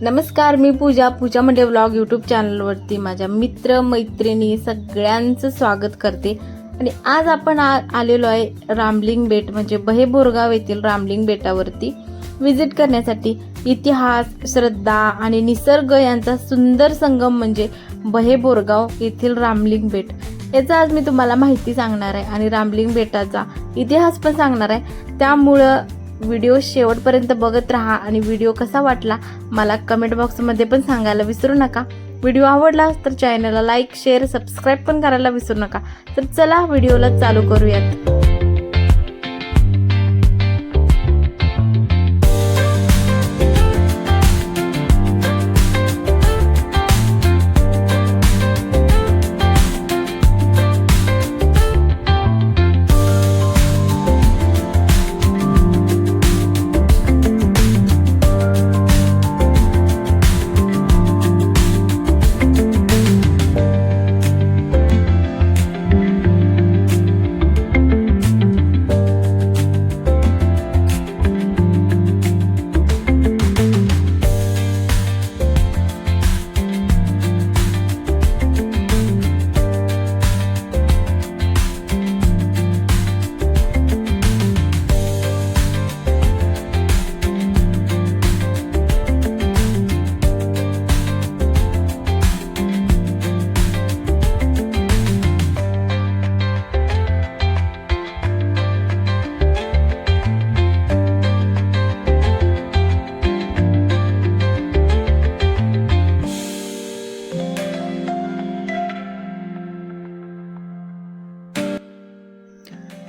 नमस्कार, मी पूजा म्हणजे vlog YouTube चॅनलवरती माझ्या मित्र मैत्रिणी सगळ्यांचं स्वागत करते। आणि आज आपण आलेलो आहे रामलिंग बेट म्हणजे बहे बोरगाव येथील रामलिंग बेटावरती विजिट करण्यासाठी। इतिहास, श्रद्धा आणि निसर्ग यांचा सुंदर संगम म्हणजे बहे बोरगाव येथील रामलिंग बेट। याचा आज मी तुम्हाला माहिती सांगणार आहे आणि रामलिंग बेटाचा इतिहास पण सांगणार आहे। त्यामुळे व्हिडिओ शेवटपर्यंत बघत राहा आणि व्हिडिओ कसा वाटला मला कमेंट बॉक्समध्ये पण सांगायला विसरू नका। व्हिडिओ आवडला तर चॅनलला लाईक, शेअर, सबस्क्राइब पण करायला विसरू नका। तर चला व्हिडिओला चालू करूयात।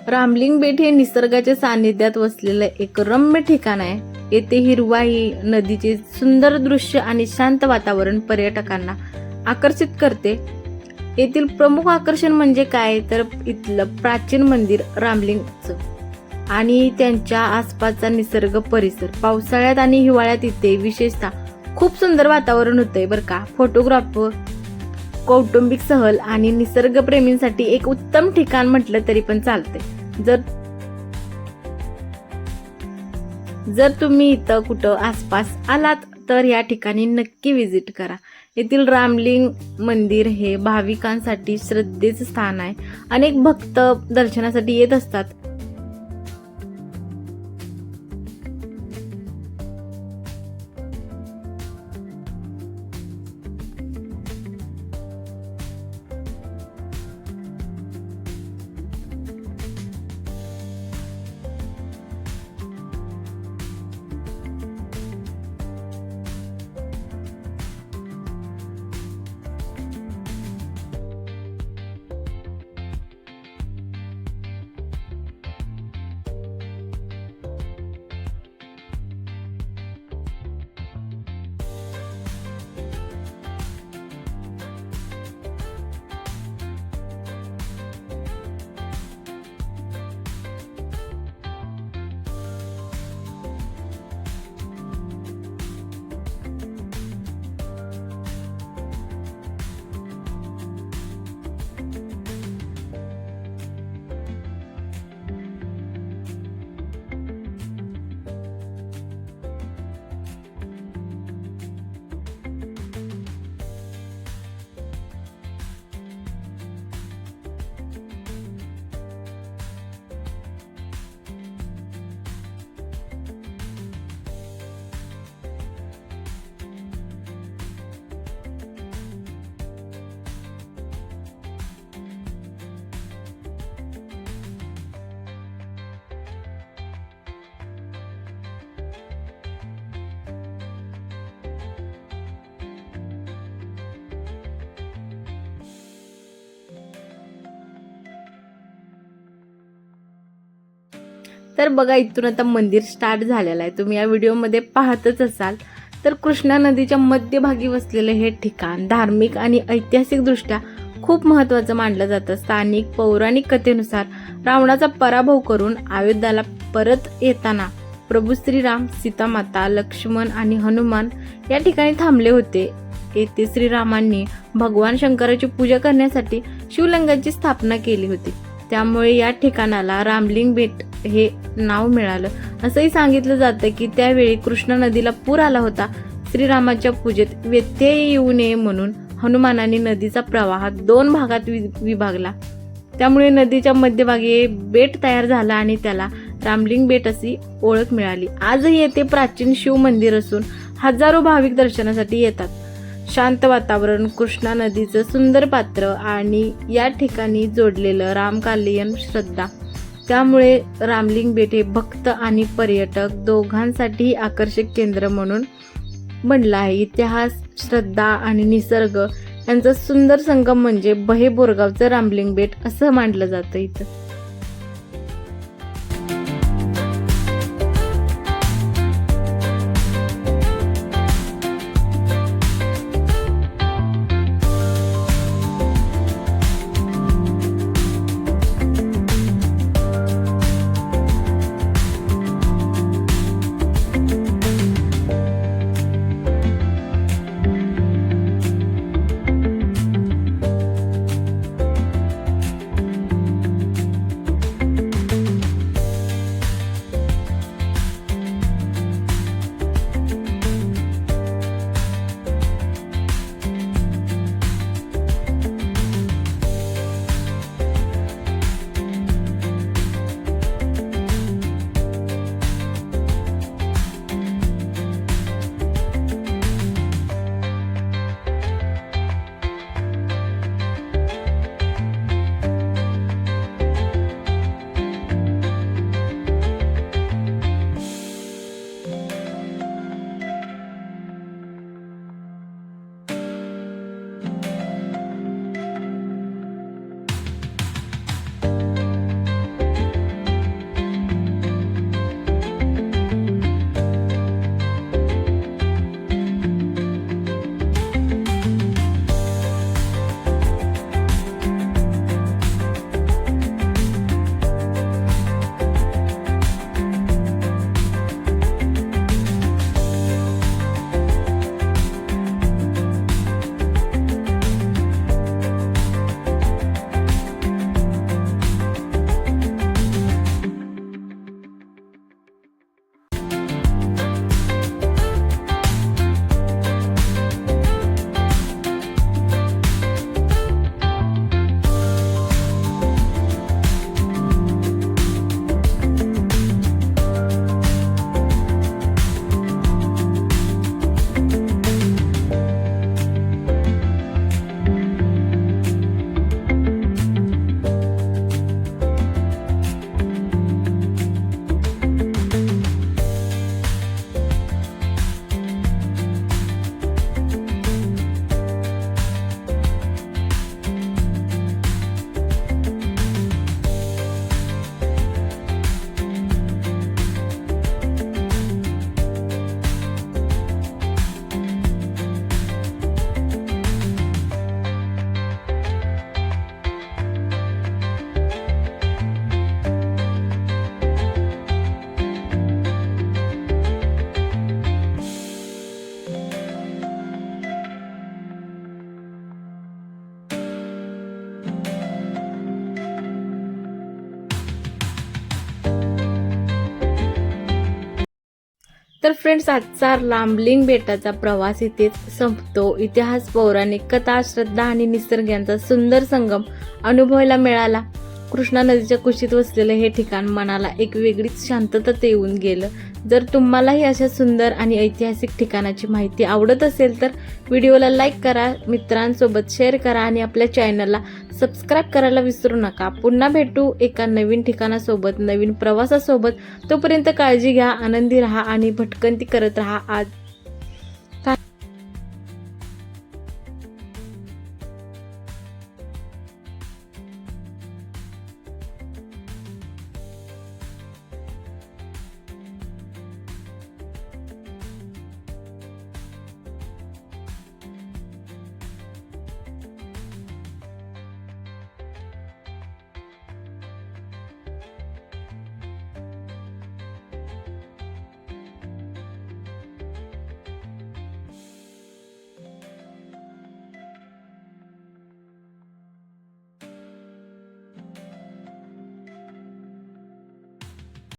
रामलिंग बेट हे निसर्गाच्या सानिध्यात वसलेले एक रम्य ठिकाण आहे। येथे हिरवाई, नदीचे सुंदर दृश्य आणि शांत वातावरण पर्यटकांना आकर्षित करते। येथील प्रमुख आकर्षण म्हणजे काय तर इथलं प्राचीन मंदिर रामलिंगचं आणि त्यांच्या आसपासचा निसर्ग परिसर। पावसाळ्यात आणि हिवाळ्यात इथे विशेषतः खूप सुंदर वातावरण होतंय बरं का। फोटोग्राफर, कौटुंबिक सहल आणि निसर्गप्रेमींसाठी एक उत्तम ठिकाण म्हटलं तरी पण चालते। जर तुम्ही इथं कुठं आसपास आलात तर या ठिकाणी नक्की विजिट करा। येथील रामलिंग मंदिर हे भाविकांसाठी श्रद्धेचं स्थान आहे। अनेक भक्त दर्शनासाठी येत असतात। तर बघा, इथून आता मंदिर स्टार्ट झालेलं आहे। तुम्ही या व्हिडिओमध्ये पाहतच असाल। तर कृष्णा नदीच्या मध्यभागी वसलेले हे ठिकाण धार्मिक आणि ऐतिहासिक दृष्ट्या खूप महत्त्वाचं मानलं जातं। स्थानिक पौराणिक कथेनुसार रावणाचा पराभव करून अयोध्याला परत येताना प्रभू श्रीराम, सीतामाता, लक्ष्मण आणि हनुमान या ठिकाणी थांबले होते। येथे श्रीरामांनी भगवान शंकराची पूजा करण्यासाठी शिवलिंगाची स्थापना केली होती। त्यामुळे या ठिकाणाला रामलिंग बेट हे नाव मिळालं। असंही सांगितलं जातं की त्यावेळी कृष्णा नदीला पूर आला होता। श्रीरामाच्या पूजेत व्यत्यय येऊ नये म्हणून हनुमानाने नदीचा प्रवाह 2 भागात विभागला. त्यामुळे नदीच्या मध्यभागी बेट तयार झाला आणि त्याला रामलिंग बेट अशी ओळख मिळाली. आजही येथे प्राचीन शिव मंदिर असून हजारो भाविक दर्शनासाठी येतात. शांत वातावरण, कृष्णा नदीचं सुंदर पात्र आणि या ठिकाणी जोडलेलं रामकालीन श्रद्धा, त्यामुळे रामलिंग बेट हे भक्त आणि पर्यटक दोघांसाठी आकर्षक केंद्र म्हणून बनलं आहे. इतिहास, श्रद्धा आणि निसर्ग यांचा सुंदर संगम म्हणजे बहे बोरगावचं रामलिंग बेट असं मानलं जातं इथं. तर फ्रेंड्स, आजचा रामलिंग बेटाचा प्रवास इथेच संपतो. इतिहास, पौराणिक कथा, श्रद्धा आणि निसर्ग यांचा सुंदर संगम अनुभवायला मिळाला. कृष्णा नदीच्या कुशीत वसलेलं हे ठिकाण मनाला एक वेगळीच शांतता देऊन गेलं. जर तुम्हालाही अशा सुंदर आणि ऐतिहासिक ठिकाणाची माहिती आवडत असेल तर व्हिडिओला लाईक करा, मित्रांसोबत शेअर करा आणि आपल्या चॅनलला सबस्क्राईब करायला विसरू नका. पुन्हा भेटू एका नवीन ठिकाणासोबत, नवीन प्रवासासोबत. तोपर्यंत काळजी घ्या, आनंदी राहा आणि भटकंती करत राहा. आज